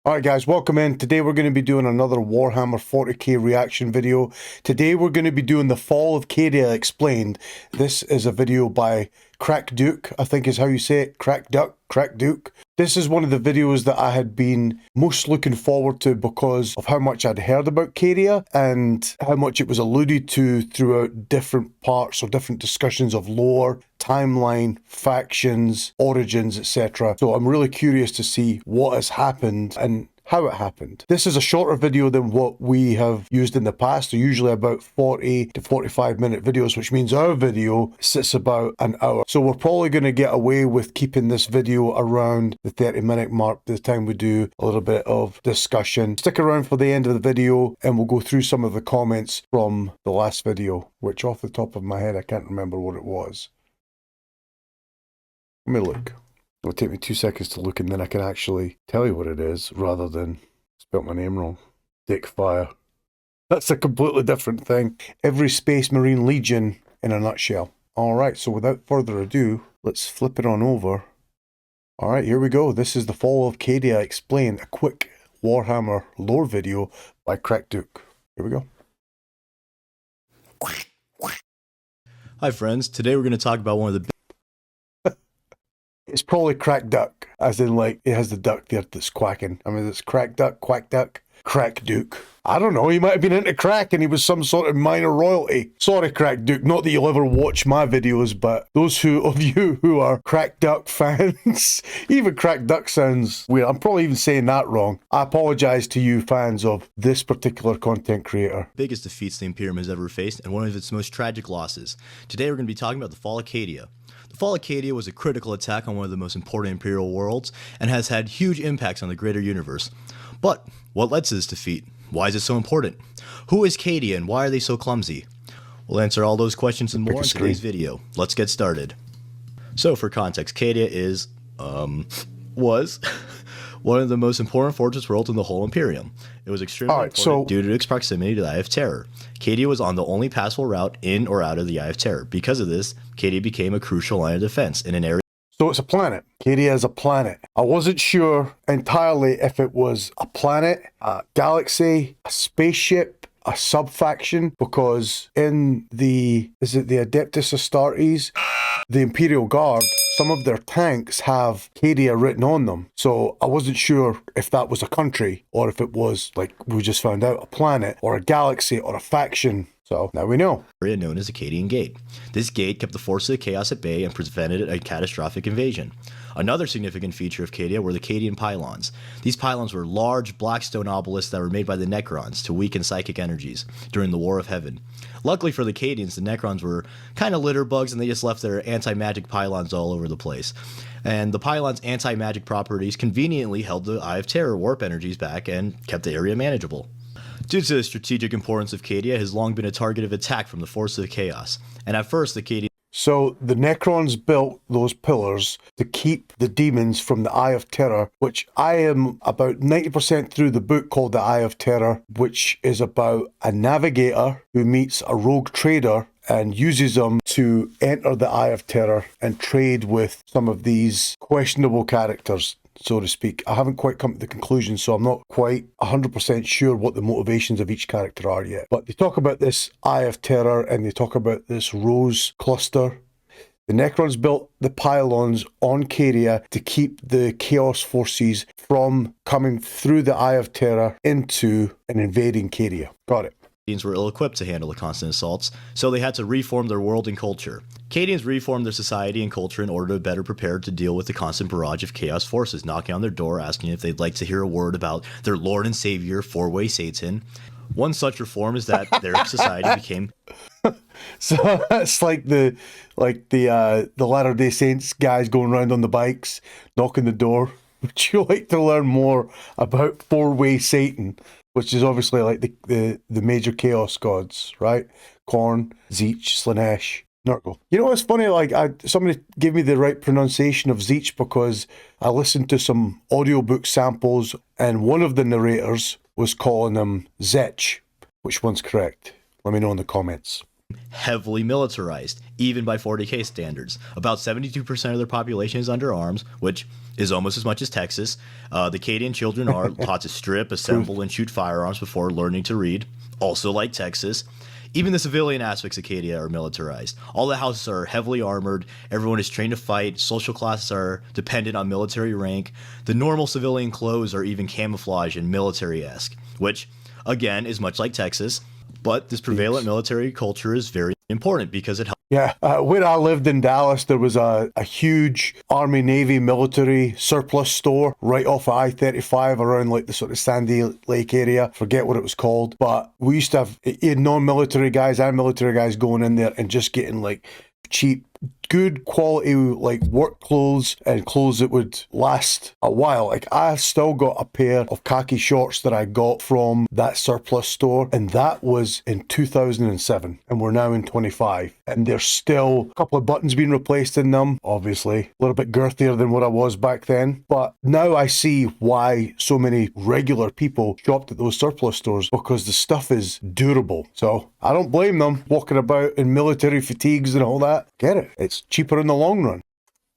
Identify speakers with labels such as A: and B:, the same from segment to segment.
A: Alright guys, welcome in. Today we're going to be doing another Warhammer 40K reaction video. Today we're going to be doing the Fall of Cadia explained. This is a video by KrakDuk, I think is how you say it. KrakDuk. This is one of the videos that I had been most looking forward to because of how much I'd heard about Cadia and how much it was alluded to throughout different parts or different discussions of lore, timeline, factions, origins, etc. So I'm really curious to see what has happened and how it happened. This is a shorter video than what we have used in the past. They're usually about 40 to 45 minute videos, which means our video sits about an hour. So we're probably going to get away with keeping this video around the 30-minute mark by the time we do a little bit of discussion. Stick around for the end of the video and we'll go through some of the comments from the last video, which off the top of my head, I can't remember what it was. Let me look. It'll take me 2 seconds to look and then I can actually tell you what it is rather than spelt my name wrong. Dick Fire. That's a completely different thing. Every Space Marine Legion in a nutshell. Alright, so without further ado, let's flip it on over. Alright, here we go. This is the Fall of Cadia explained, a quick Warhammer lore video by KrakDuk. Here we go.
B: Hi friends, today we're going to talk about one of the
A: It's probably KrakDuk, as in like it has the duck there that's quacking. I mean, it's KrakDuk, quackduck, KrakDuk. I don't know, he might have been into crack and he was some sort of minor royalty. Sorry KrakDuk, not that you'll ever watch my videos, but those of you who are KrakDuk fans, even KrakDuk sounds weird. I'm probably even saying that wrong. I apologize to you fans of this particular content creator.
B: biggest defeats the Imperium has ever faced and one of its most tragic losses. Today we're going to be talking about the Fall of Cadia. The Fall of Cadia was a critical attack on one of the most important Imperial worlds and has had huge impacts on the greater universe. But what led to this defeat? Why is it so important? Who is Cadia and why are they so clumsy? We'll answer all those questions and more in today's video. Let's get started. So for context, Cadia was one of the most important fortress worlds in the whole Imperium. It was extremely important due to its proximity to the Eye of Terror. Cadia was on the only passable route in or out of the Eye of Terror. Because of this, Cadia became a crucial line of defense in an area.
A: So it's a planet. Cadia is a planet. I wasn't sure entirely if it was a planet, a galaxy, a spaceship, a sub-faction, because in the, is it the Adeptus Astartes? The Imperial Guard, some of their tanks have Cadia written on them. So I wasn't sure if that was a country or if it was, like we just found out, a planet or a galaxy or a faction. So now we know.
B: Area known as the Cadian Gate. This gate kept the forces of chaos at bay and prevented a catastrophic invasion. Another significant feature of Cadia were the Cadian pylons. These pylons were large black stone obelisks that were made by the Necrons to weaken psychic energies during the War of Heaven. Luckily for the Cadians, the Necrons were kind of litter bugs and they just left their anti-magic pylons all over the place. And the pylons' anti-magic properties conveniently held the Eye of Terror warp energies back and kept the area manageable. Due to the strategic importance of Cadia, it has long been a target of attack from the forces of chaos. And at first, the Cadian...
A: So the Necrons built those pillars to keep the demons from the Eye of Terror, which I am about 90% through the book called The Eye of Terror, which is about a navigator who meets a rogue trader and uses them to enter the Eye of Terror and trade with some of these questionable characters, so to speak. I haven't quite come to the conclusion, so I'm not quite 100% sure what the motivations of each character are yet. But they talk about this Eye of Terror and they talk about this rose cluster. The Necrons built the pylons on Cadia to keep the Chaos forces from coming through the Eye of Terror into and invading Cadia. Got it.
B: Cadians were ill-equipped to handle the constant assaults, so they had to reform their world and culture. Cadians reformed their society and culture in order to better prepare to deal with the constant barrage of chaos forces knocking on their door asking if they'd like to hear a word about their Lord and Savior, four-way Satan. One such reform is that their society became...
A: So that's like the Latter-day Saints guys going around on the bikes, knocking the door. Would you like to learn more about four-way Satan? Which is obviously like the major chaos gods, right? Khorne, Tzeentch, Slaanesh, Nurgle. You know what's funny? Like somebody gave me the right pronunciation of Tzeentch because I listened to some audiobook samples and one of the narrators was calling him Zetch. Which one's correct? Let me know in the comments.
B: heavily militarized, even by 40K standards. About 72% of their population is under arms, which is almost as much as Texas. The Cadian children are taught to strip, assemble, and shoot firearms before learning to read, also like Texas. Even the civilian aspects of Cadia are militarized. All the houses are heavily armored, everyone is trained to fight, social classes are dependent on military rank, the normal civilian clothes are even camouflage and military-esque, which, again, is much like Texas, but this prevalent military culture is very important because it helps.
A: Yeah, where I lived in Dallas, there was a huge Army, Navy, military surplus store right off of I-35 around like the sort of Sandy Lake area. Forget what it was called. But we used to have non-military guys and military guys going in there and just getting like cheap, good quality like work clothes and clothes that would last a while. Like I still got a pair of khaki shorts that I got from that surplus store, and that was in 2007, and we're now in 25, and there's still a couple of buttons being replaced in them, obviously a little bit girthier than what I was back then. But now I see why so many regular people shopped at those surplus stores, because the stuff is durable. So I don't blame them walking about in military fatigues and all that. Get it, it's cheaper in the long run.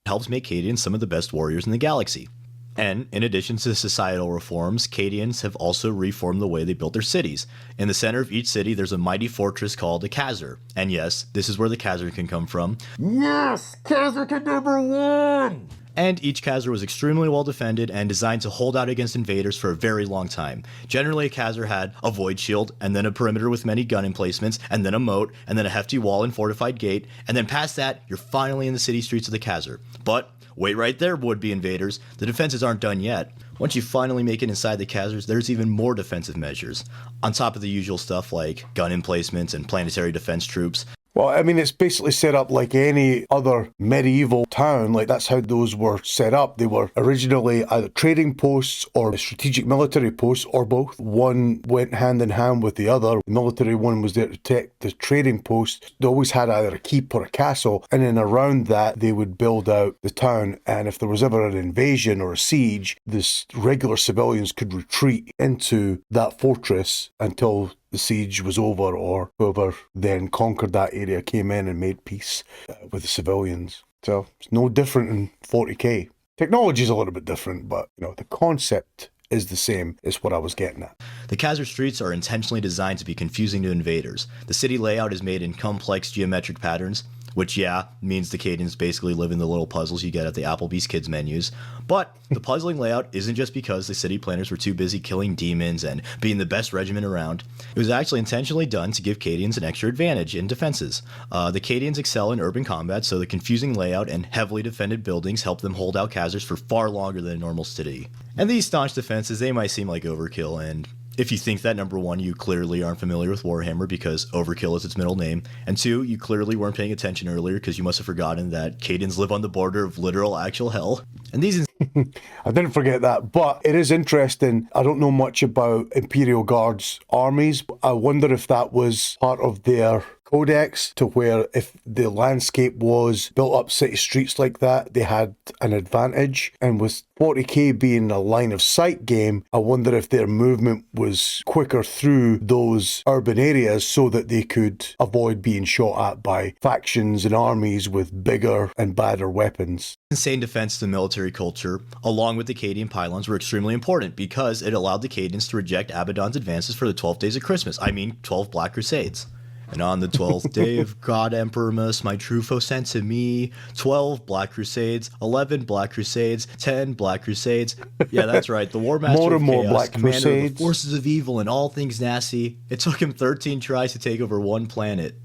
B: Helps make Cadians some of the best warriors in the galaxy. And in addition to societal reforms, Cadians have also reformed the way they built their cities. In the center of each city, there's a mighty fortress called a Khazar. And yes, this is where the Khazar can come from.
C: Yes, Khazar can #1!
B: And each Khazar was extremely well defended and designed to hold out against invaders for a very long time. Generally, a Khazar had a void shield, and then a perimeter with many gun emplacements, and then a moat, and then a hefty wall and fortified gate, and then past that, you're finally in the city streets of the Khazar. But wait right there, would-be invaders. The defenses aren't done yet. Once you finally make it inside the Khazars, there's even more defensive measures, on top of the usual stuff like gun emplacements and planetary defense troops.
A: Well, I mean, it's basically set up like any other medieval town. Like, that's how those were set up. They were originally either trading posts or strategic military posts, or both. One went hand in hand with the other. The military one was there to protect the trading post. They always had either a keep or a castle, and then around that, they would build out the town. And if there was ever an invasion or a siege, the regular civilians could retreat into that fortress until the siege was over, or whoever then conquered that area came in and made peace with the civilians. So it's no different in 40k. Technology is a little bit different, but you know, the concept is the same, is what I was getting at.
B: The Khazar streets are intentionally designed to be confusing to invaders. The city layout is made in complex geometric patterns, which, yeah, means the Cadians basically live in the little puzzles you get at the Applebee's kids menus. But the puzzling layout isn't just because the city planners were too busy killing demons and being the best regiment around. It was actually intentionally done to give Cadians an extra advantage in defenses. The Cadians excel in urban combat, so the confusing layout and heavily defended buildings help them hold out Khazars for far longer than a normal city. And these staunch defenses, they might seem like overkill, and if you think that, number one, you clearly aren't familiar with Warhammer because Overkill is its middle name, and two, you clearly weren't paying attention earlier because you must have forgotten that Cadians live on the border of literal actual hell. And these
A: I didn't forget that, but it is interesting. I don't know much about Imperial Guard's armies. I wonder if that was part of their codex, to where if the landscape was built up city streets like that, they had an advantage. And with 40k being a line of sight game, I wonder if their movement was quicker through those urban areas so that they could avoid being shot at by factions and armies with bigger and badder weapons.
B: insane defense to military culture, along with the Cadian pylons, were extremely important because it allowed the Cadians to reject Abaddon's advances for the 12 days of Christmas. I mean, 12 Black Crusades. And on the 12th day of God Emperormas, my true foe sent to me 12 Black Crusades, 11 Black Crusades, 10 Black Crusades. Yeah, that's right. The War Master of Chaos,
A: Black
B: commander
A: Crusades.
B: of the forces of evil and all things nasty. It took him 13 tries to take over one planet.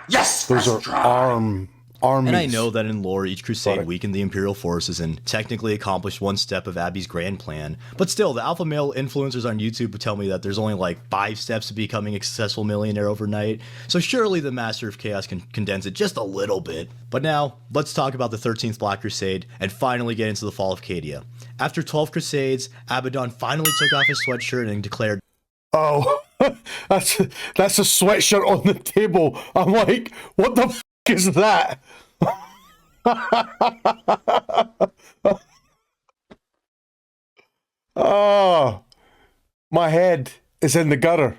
C: Yes!
A: Those are armies.
B: And I know that in lore, each crusade weakened the Imperial forces and technically accomplished one step of Abby's grand plan. But still, the alpha male influencers on YouTube would tell me that there's only like 5 steps to becoming a successful millionaire overnight. So surely the Master of Chaos can condense it just a little bit. But now, let's talk about the 13th Black Crusade and finally get into the Fall of Cadia. After 12 Crusades, Abaddon finally took off his sweatshirt and declared,
A: "Oh, that's a sweatshirt on the table." I'm like, what the f*** is that? Oh, my head. It's in the gutter.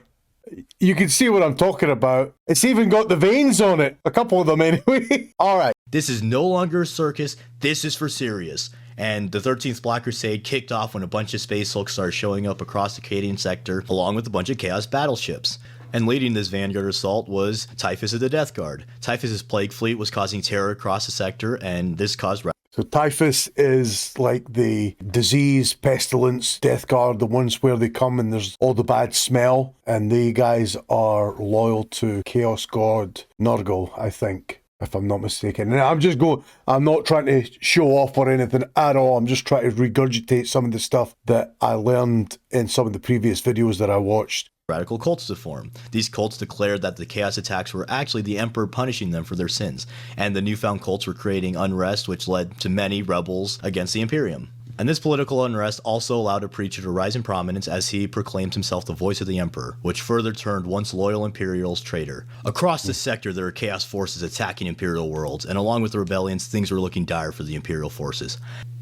A: You can see what I'm talking about. It's even got the veins on it. A couple of them anyway. All right.
B: This is no longer a circus, this is for serious. And the 13th Black Crusade kicked off when a bunch of space hulks started showing up across the Cadian sector, along with a bunch of Chaos battleships. And leading this vanguard assault was Typhus of the Death Guard. Typhus's plague fleet was causing terror across the sector, and this caused...
A: So Typhus is like the disease, pestilence, death guard, the ones where they come and there's all the bad smell. And they guys are loyal to Chaos God Nurgle, I think, if I'm not mistaken. And I'm not trying to show off or anything at all. I'm just trying to regurgitate some of the stuff that I learned in some of the previous videos that I watched.
B: Radical cults to form. These cults declared that the chaos attacks were actually the emperor punishing them for their sins, and the newfound cults were creating unrest, which led to many rebels against the Imperium. And this political unrest also allowed a preacher to rise in prominence as he proclaimed himself the voice of the emperor, which further turned once loyal Imperials traitor. Across this sector, there are chaos forces attacking Imperial worlds, and along with the rebellions, things were looking dire for the Imperial forces.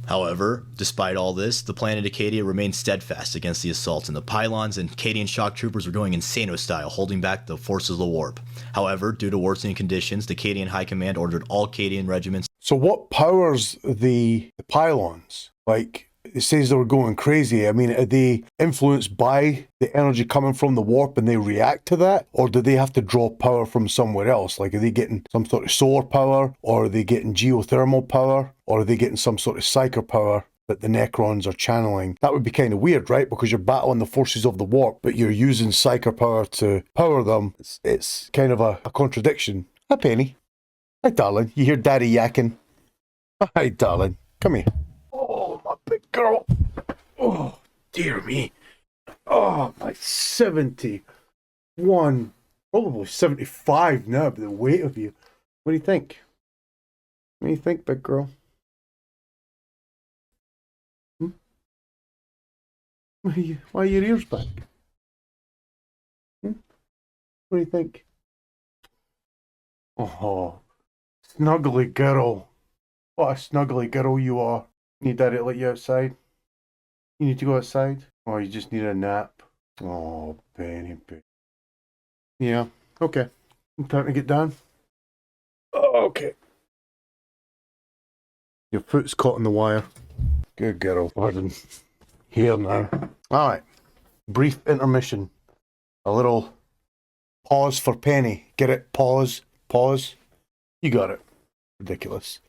B: However, despite all this, the planet Acadia remained steadfast against the assaults, and the pylons and Cadian shock troopers were going Insano style, holding back the forces of the warp. However, due to worsening conditions, the Cadian High Command ordered all Cadian regiments.
A: So what powers the pylons? Like, it says they were going crazy. I mean, are they influenced by the energy coming from the warp and they react to that? Or do they have to draw power from somewhere else? Like, are they getting some sort of solar power? Or are they getting geothermal power? Or are they getting some sort of psyker power that the Necrons are channeling? That would be kind of weird, right? Because you're battling the forces of the warp, but you're using psyker power to power them. It's kind of a contradiction. Hi, Penny. Hi, darling. You hear Daddy yakking? Hi, darling. Come here. Oh, my big girl. Oh, dear me. Oh, my 71, probably 75 now, but the weight of you. What do you think? What do you think, big girl? Why are your ears back? What do you think? Oh, snuggly girl. What a snuggly girl you are. Need daddy to let you outside? You need to go outside? Or you just need a nap? Oh, Benny. Yeah, okay. Time to get down. Oh, okay. Your foot's caught in the wire. Good girl. Pardon. Here now. Alright. Brief intermission. A little pause for Penny. Get it? Pause. Pause. You got it. Ridiculous.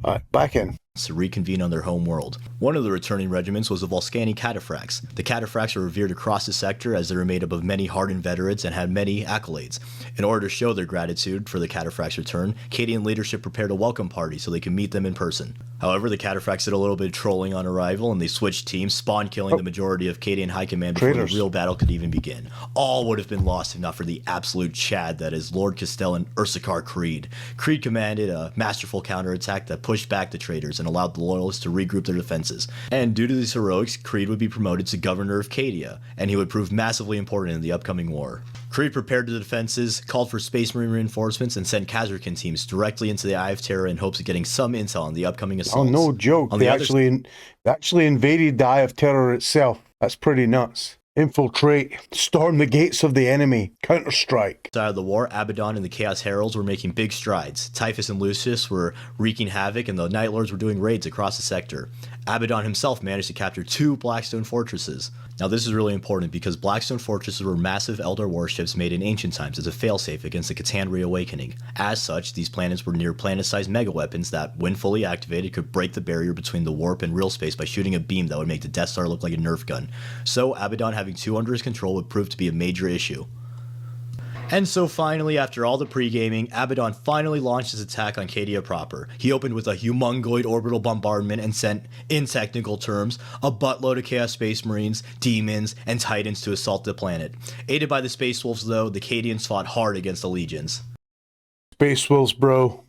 A: Alright, back in.
B: To reconvene on their home world. One of the returning regiments was the Volscani Cataphracts. The Cataphracts were revered across the sector as they were made up of many hardened veterans and had many accolades. In order to show their gratitude for the Cataphracts' return, Cadian leadership prepared a welcome party so they could meet them in person. However, the Cataphracts did a little bit of trolling on arrival, and they switched teams, spawn killing the majority of Cadian High Command before the real battle could even begin. All would have been lost if not for the absolute Chad that is Lord Castellan Ursarkar Creed. Creed commanded a masterful counterattack that pushed back the traitors and allowed the loyalists to regroup their defenses. And due to these heroics, Creed would be promoted to governor of Cadia, and he would prove massively important in the upcoming war. Creed prepared the defenses, called for Space Marine reinforcements, and sent Khazarkan teams directly into the Eye of Terror in hopes of getting some intel on the upcoming assaults.
A: Oh, no joke. They actually invaded the Eye of Terror itself. That's pretty nuts. Infiltrate, storm the gates of the enemy, counter-strike.
B: Outside of the war, Abaddon and the Chaos Heralds were making big strides. Typhus and Lucius were wreaking havoc, and the Night Lords were doing raids across the sector. Abaddon himself managed to capture 2 Blackstone fortresses. Now this is really important because Blackstone fortresses were massive Eldar warships made in ancient times as a failsafe against the Catan reawakening. As such, these planets were near planet-sized megaweapons that, when fully activated, could break the barrier between the warp and real space by shooting a beam that would make the Death Star look like a Nerf gun. So Abaddon having 2 under his control would prove to be a major issue. And so finally, after all the pre-gaming, Abaddon finally launched his attack on Cadia proper. He opened with a humongoid orbital bombardment and sent, in technical terms, a buttload of Chaos Space Marines, Demons, and Titans to assault the planet. Aided by the Space Wolves, though, the Cadians fought hard against the Legions.
A: Space Wolves, bro.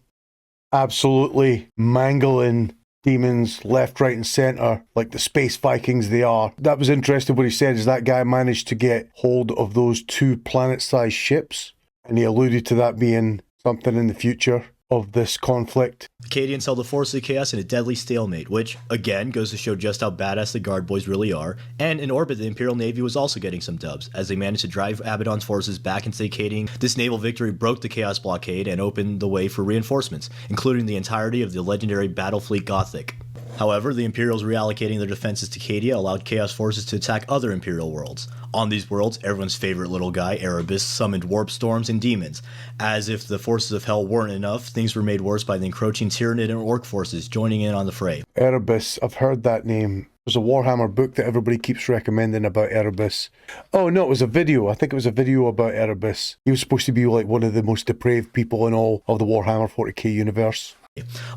A: Absolutely mangling demons left, right, and center, like the space Vikings they are. That was interesting what he said, is that guy managed to get hold of those 2 planet-sized ships, and he alluded to that being something in the future. of this conflict.
B: The Cadians held the Forces of Chaos in a deadly stalemate, which, again, goes to show just how badass the Guard Boys really are, and in orbit the Imperial Navy was also getting some dubs, as they managed to drive Abaddon's forces back into the Cadian. This naval victory broke the Chaos blockade and opened the way for reinforcements, including the entirety of the legendary battle fleet Gothic. However, the Imperials reallocating their defenses to Cadia allowed Chaos forces to attack other Imperial worlds. On these worlds, everyone's favorite little guy, Erebus, summoned warp storms and demons. As if the forces of hell weren't enough, things were made worse by the encroaching Tyranid and Orc forces joining in on the fray.
A: Erebus, I've heard that name. There's a Warhammer book that everybody keeps recommending about Erebus. Oh no, it was a video. I think it was a video about Erebus. He was supposed to be like one of the most depraved people in all of the Warhammer 40K universe,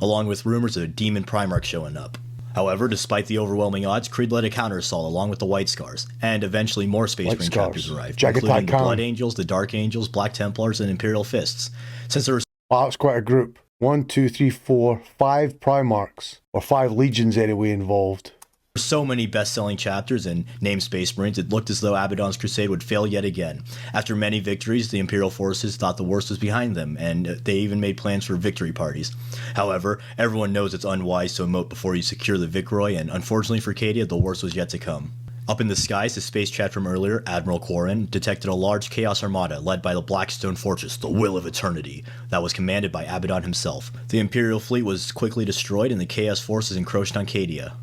B: along with rumors of a demon Primarch showing up. However, despite the overwhelming odds, Creed led a counter-assault along with the White Scars, and eventually more Space Marine chapters arrived, including the Blood Angels, the Dark Angels, Black Templars, and Imperial Fists. Since there were
A: wow, that's quite a group. 1, 2, 3, 4, 5 Primarchs, or 5 legions anyway involved.
B: so many best-selling chapters and named Space Marines, it looked as though Abaddon's crusade would fail yet again. After many victories, the Imperial forces thought the worst was behind them, and they even made plans for victory parties. However, everyone knows it's unwise to emote before you secure the Vicroy, and unfortunately for Cadia, the worst was yet to come. Up in the skies, the space chat from earlier, Admiral Quarren, detected a large Chaos Armada led by the Blackstone Fortress, the Will of Eternity, that was commanded by Abaddon himself. The Imperial fleet was quickly destroyed and the Chaos forces encroached on Cadia.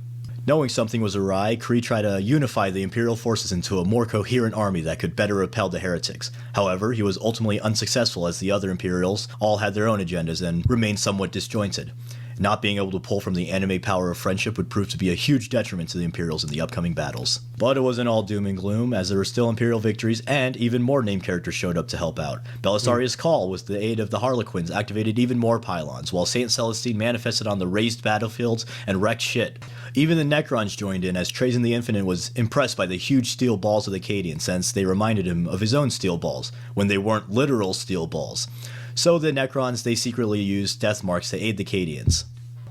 B: Knowing something was awry, Kree tried to unify the Imperial forces into a more coherent army that could better repel the heretics. However, he was ultimately unsuccessful as the other Imperials all had their own agendas and remained somewhat disjointed. Not being able to pull from the anime power of friendship would prove to be a huge detriment to the Imperials in the upcoming battles. But it wasn't all doom and gloom, as there were still Imperial victories, and even more named characters showed up to help out. Belisarius Cawl, with the aid of the Harlequins, activated even more pylons, while Saint Celestine manifested on the raised battlefields and wrecked shit. Even the Necrons joined in, as Trajan the Infinite was impressed by the huge steel balls of the Cadian, since they reminded him of his own steel balls, when they weren't literal steel balls. So the Necrons, they secretly used death marks to aid the Cadians.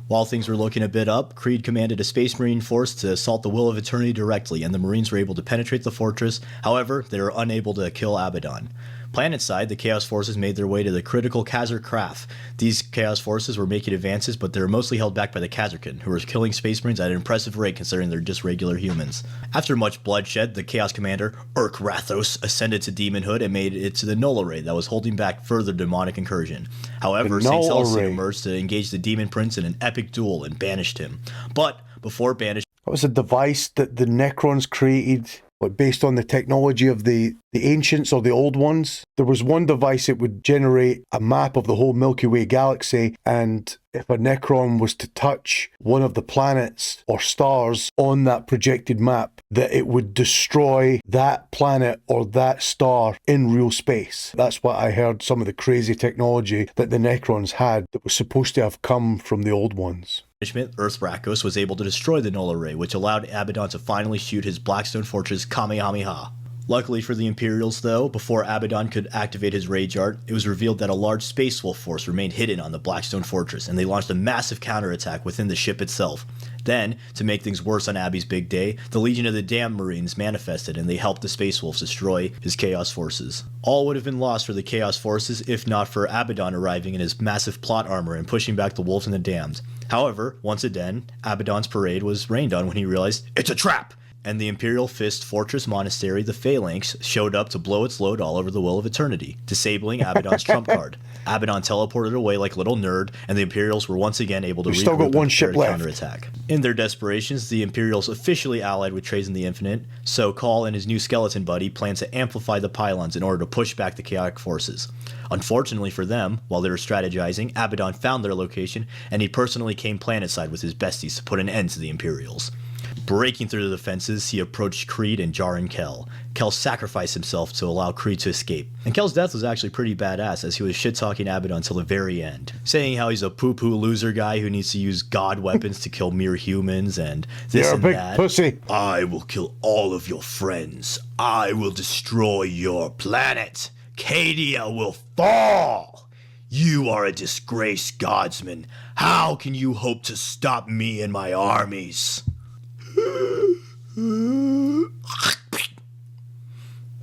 B: While things were looking a bit up, Creed commanded a Space Marine force to assault the Will of Eternity directly, and the Marines were able to penetrate the fortress. However, they were unable to kill Abaddon. Planetside, the Chaos forces made their way to the critical Khazar Craft. These Chaos forces were making advances, but they were mostly held back by the Khazarkin, who were killing Space Marines at an impressive rate considering they're just regular humans. After much bloodshed, the Chaos commander, Urk Rathos, ascended to demonhood and made it to the Null Array that was holding back further demonic incursion. However, Saint Celestine emerged to engage the Demon Prince in an epic duel and banished him. But before banishing,
A: that was a device that the Necrons created, like based on the technology of the ancients or the old ones. There was one device that would generate a map of the whole Milky Way galaxy, and if a Necron was to touch one of the planets or stars on that projected map, that it would destroy that planet or that star in real space. That's what I heard, some of the crazy technology that the Necrons had that was supposed to have come from the old ones.
B: Earth Rakos was able to destroy the Null Array, which allowed Abaddon to finally shoot his Blackstone Fortress Kamehameha. Luckily for the Imperials, though, before Abaddon could activate his Rage Art, it was revealed that a large Space Wolf force remained hidden on the Blackstone Fortress, and they launched a massive counterattack within the ship itself. Then, to make things worse on Abby's big day, the Legion of the Damned Marines manifested and they helped the Space Wolves destroy his Chaos forces. All would have been lost for the Chaos forces if not for Abaddon arriving in his massive plot armor and pushing back the Wolves and the Damned. However, once again, Abaddon's parade was rained on when he realized, it's a trap! And the Imperial Fist Fortress Monastery, the Phalanx, showed up to blow its load all over the Will of Eternity, disabling Abaddon's trump card. Abaddon teleported away like a little nerd, and the Imperials were once again able to regroup and prepare to counterattack. In their desperations, the Imperials officially allied with Trajan the Infinite, so Cawl and his new skeleton buddy planned to amplify the pylons in order to push back the chaotic forces. Unfortunately for them, while they were strategizing, Abaddon found their location, and he personally came planetside with his besties to put an end to the Imperials. Breaking through the defenses, he approached Creed and Jaren Kell. Kell sacrificed himself to allow Creed to escape. And Kell's death was actually pretty badass, as he was shit-talking Abaddon until the very end, saying how he's a poo-poo loser guy who needs to use god weapons to kill mere humans and this and that.
A: You're a big pussy.
B: I will kill all of your friends. I will destroy your planet. Cadia will fall. You are a disgraced godsman. How can you hope to stop me and my armies?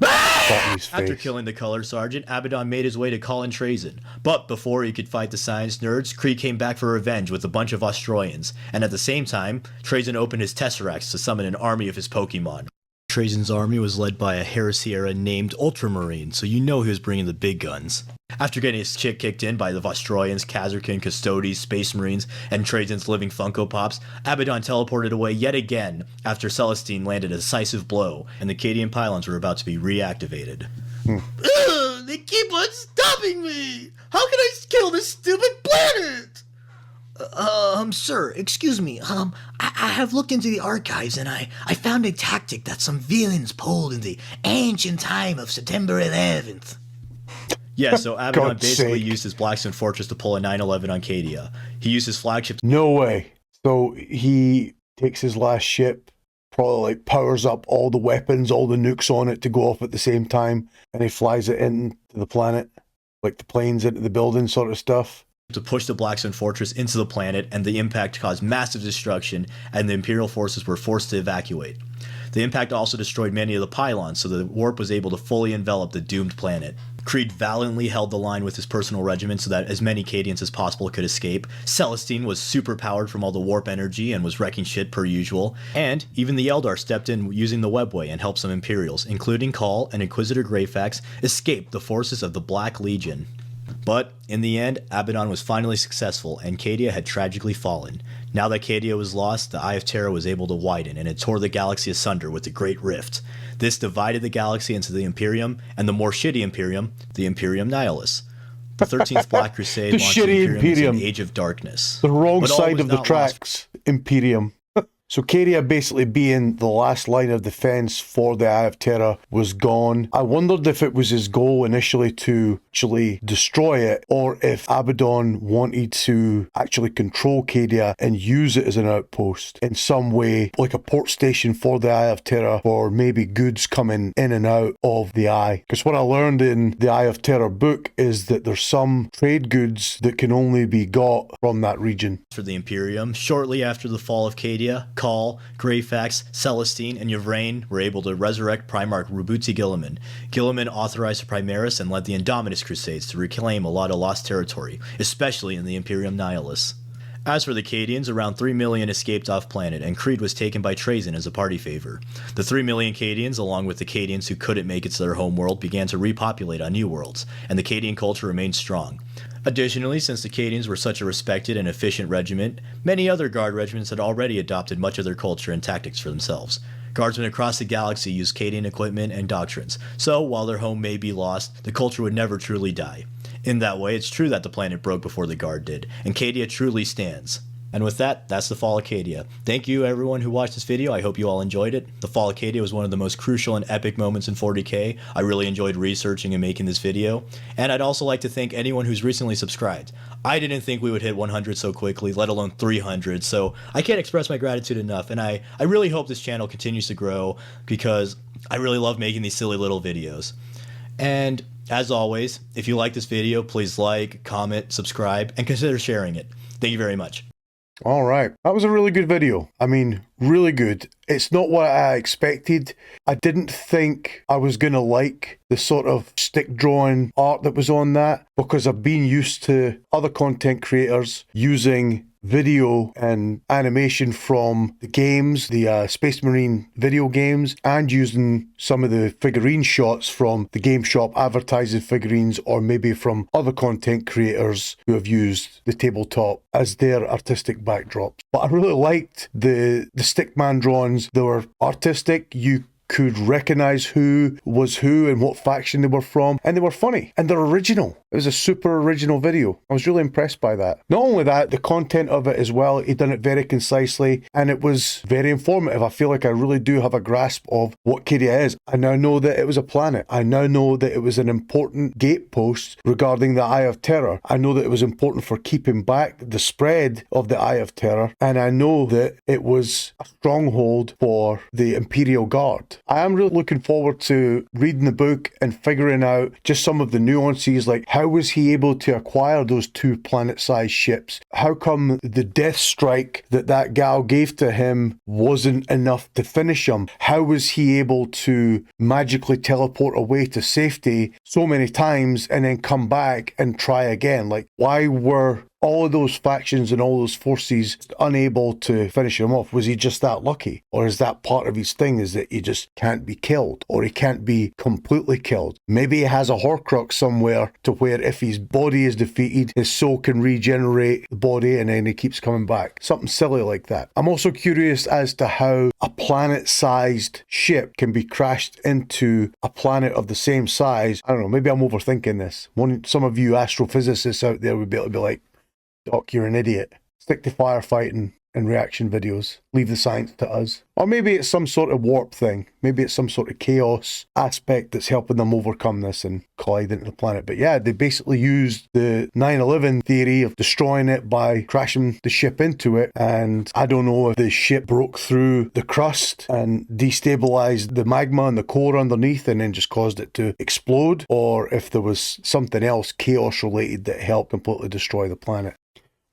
A: Stop his face.
B: After killing the color sergeant, Abaddon made his way to call in Trazyn. But before he could fight the science nerds, Creed came back for revenge with a bunch of Australians. And at the same time, Trazyn opened his Tesseracts to summon an army of his Pokemon. Trazyn's army was led by a Heresy-era named Ultramarine, so you know he was bringing the big guns. After getting his shit kicked in by the Australians, Kazarkin, Custodes, Space Marines, and Trazyn's living Funko Pops, Abaddon teleported away yet again after Celestine landed a decisive blow, and the Cadian pylons were about to be reactivated.
D: Ugh, they keep on stopping me! How can I kill this stupid planet? Sir, excuse me. I have looked into the archives and I found a tactic that some villains pulled in the ancient time of September 11th.
B: Yeah, so Abaddon
A: God's
B: basically
A: sake.
B: used his Blackstone Fortress to pull a 9/11 on Cadia. He used his flagship.
A: No way. So he takes his last ship, probably like powers up all the weapons, all the nukes on it to go off at the same time, and he flies it into the planet, like the planes into the building sort of stuff.
B: To push the Blackstone Fortress into the planet, and the impact caused massive destruction, and the Imperial forces were forced to evacuate. The impact also destroyed many of the pylons, so the warp was able to fully envelop the doomed planet. Creed valiantly held the line with his personal regiment so that as many Cadians as possible could escape. Celestine was super powered from all the warp energy and was wrecking shit per usual. And even the Eldar stepped in using the webway and helped some Imperials, including Call and Inquisitor Greyfax, escape the forces of the Black Legion. But in the end, Abaddon was finally successful, and Cadia had tragically fallen. Now that Cadia was lost, the Eye of Terror was able to widen, and it tore the galaxy asunder with the Great Rift. This divided the galaxy into the Imperium, and the more shitty Imperium, the Imperium Nihilus. The 13th Black Crusade
A: The
B: launched
A: shitty
B: the Imperium into
A: Imperium.
B: an age of darkness.
A: The wrong
B: But all
A: side
B: was
A: of the
B: not lost.
A: tracks, Imperium. So Cadia basically being the last line of defense for the Eye of Terror was gone. I wondered if it was his goal initially to actually destroy it, or if Abaddon wanted to actually control Cadia and use it as an outpost in some way, like a port station for the Eye of Terror, for maybe goods coming in and out of the Eye. Because what I learned in the Eye of Terror book is that there's some trade goods that can only be got from that region.
B: For the Imperium, shortly after the fall of Cadia, Call, Greyfax, Celestine, and Yvraine were able to resurrect Primarch Rubuti Guilliman. Guilliman authorized the Primaris and led the Indominus Crusades to reclaim a lot of lost territory, especially in the Imperium Nihilus. As for the Cadians, around 3 million escaped off-planet, and Creed was taken by Trazyn as a party favor. The 3 million Cadians, along with the Cadians who couldn't make it to their homeworld, began to repopulate on new worlds, and the Cadian culture remained strong. Additionally, since the Cadians were such a respected and efficient regiment, many other Guard regiments had already adopted much of their culture and tactics for themselves. Guardsmen across the galaxy used Cadian equipment and doctrines, so while their home may be lost, the culture would never truly die. In that way, it's true that the planet broke before the Guard did, and Cadia truly stands. And with that, that's the Fall of Cadia. Thank you everyone who watched this video. I hope you all enjoyed it. The Fall of Cadia was one of the most crucial and epic moments in 40K. I really enjoyed researching and making this video. And I'd also like to thank anyone who's recently subscribed. I didn't think we would hit 100 so quickly, let alone 300, so I can't express my gratitude enough. And I really hope this channel continues to grow because I really love making these silly little videos. And as always, if you like this video, please like, comment, subscribe, and consider sharing it. Thank you very much.
A: All right. That was a really good video. I mean, really good. It's not what I expected. I didn't think I was going to like the sort of stick drawing art that was on that, because I've been used to other content creators using video and animation from the games, the Space Marine video games, and using some of the figurine shots from the game shop advertising figurines, or maybe from other content creators who have used the tabletop as their artistic backdrops. But I really liked the stickman drawings. They were artistic. You could recognize who was who and what faction they were from, and they were funny and they're original. It was a super original video. I was really impressed by that. Not only that, the content of it as well, he done it very concisely and it was very informative. I feel like I really do have a grasp of what Cadia is. I now know that it was a planet. I now know that it was an important gatepost regarding the Eye of Terror. I know that it was important for keeping back the spread of the Eye of Terror, and I know that it was a stronghold for the Imperial Guard. I am really looking forward to reading the book and figuring out just some of the nuances, like how How was he able to acquire those 2 planet-sized ships? How come the death strike that gal gave to him wasn't enough to finish him? How was he able to magically teleport away to safety so many times and then come back and try again? Like, why were all of those factions and all those forces unable to finish him off? Was he just that lucky? Or is that part of his thing, is that he just can't be killed, or he can't be completely killed? Maybe he has a Horcrux somewhere to where if his body is defeated, his soul can regenerate the body and then he keeps coming back. Something silly like that. I'm also curious as to how a planet-sized ship can be crashed into a planet of the same size. I don't know, maybe I'm overthinking this. Some of you astrophysicists out there would be able to be like, Doc, you're an idiot. Stick to firefighting and reaction videos. Leave the science to us. Or maybe it's some sort of warp thing. Maybe it's some sort of chaos aspect that's helping them overcome this and collide into the planet. But yeah, they basically used the 9/11 theory of destroying it by crashing the ship into it. And I don't know if the ship broke through the crust and destabilized the magma and the core underneath and then just caused it to explode, or if there was something else chaos related that helped completely destroy the planet.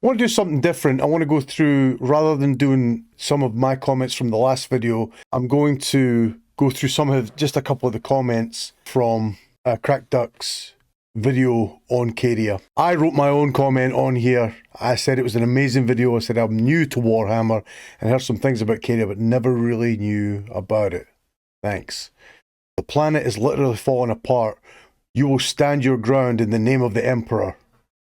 A: I want to do something different. I want to go through, rather than doing some of my comments from the last video, I'm going to go through just a couple of the comments from KrakDuk's video on Cadia. I wrote my own comment on here. I said it was an amazing video. I said I'm new to Warhammer and heard some things about Cadia, but never really knew about it. Thanks. The planet is literally falling apart. You will stand your ground in the name of the Emperor.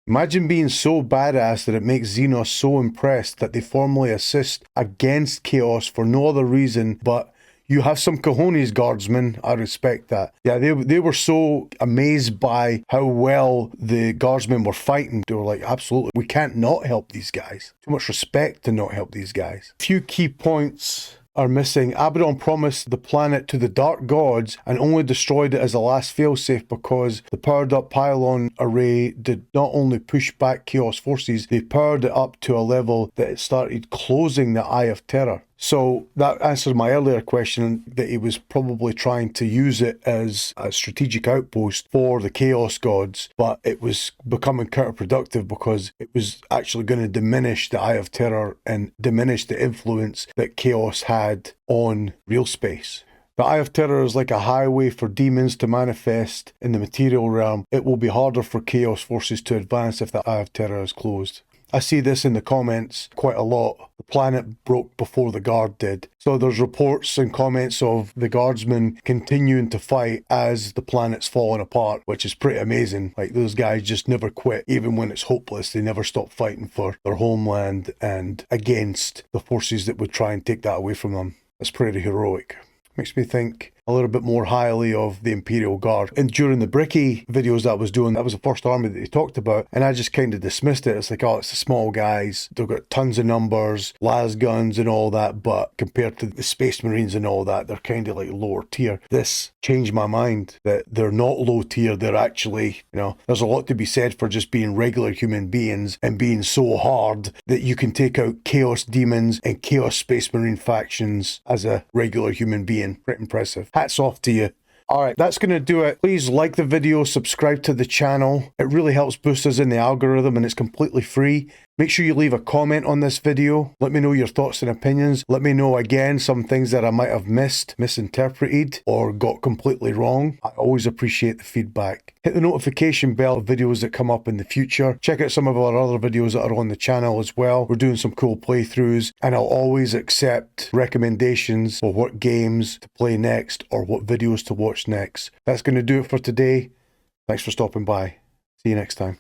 A: Imagine being so badass that it makes Xenos so impressed that they formally assist against Chaos for no other reason but you have some cojones, guardsmen. I respect that. Yeah, they were so amazed by how well the guardsmen were fighting. They were like, absolutely, we can't not help these guys. Too much respect to not help these guys. A few key points are missing. Abaddon promised the planet to the Dark Gods and only destroyed it as a last failsafe because the powered up pylon array did not only push back Chaos forces, they powered it up to a level that it started closing the Eye of Terror. So that answers my earlier question that he was probably trying to use it as a strategic outpost for the Chaos Gods, but it was becoming counterproductive because it was actually going to diminish the Eye of Terror and diminish the influence that Chaos had on real space. The Eye of Terror is like a highway for demons to manifest in the material realm. It will be harder for Chaos forces to advance if the Eye of Terror is closed. I see this in the comments quite a lot. The planet broke before the guard did. So there's reports and comments of the guardsmen continuing to fight as the planet's falling apart, which is pretty amazing. Like, those guys just never quit. Even when it's hopeless, they never stop fighting for their homeland and against the forces that would try and take that away from them. That's pretty heroic. Makes me think a little bit more highly of the Imperial Guard. And during the Bricky videos that I was doing, that was the first army that he talked about, and I just kind of dismissed it. It's like, oh, it's the small guys. They've got tons of numbers, las guns and all that, but compared to the Space Marines and all that, they're kind of like lower tier. This changed my mind, that they're not low tier. They're actually, there's a lot to be said for just being regular human beings and being so hard that you can take out Chaos Demons and Chaos Space Marine factions as a regular human being. Pretty impressive. Hats off to you. Alright, that's going to do it. Please like the video, subscribe to the channel. It really helps boost us in the algorithm and it's completely free. Make sure you leave a comment on this video. Let me know your thoughts and opinions. Let me know again some things that I might have missed, misinterpreted, or got completely wrong. I always appreciate the feedback. Hit the notification bell of videos that come up in the future. Check out some of our other videos that are on the channel as well. We're doing some cool playthroughs, and I'll always accept recommendations for what games to play next or what videos to watch next. That's going to do it for today. Thanks for stopping by. See you next time.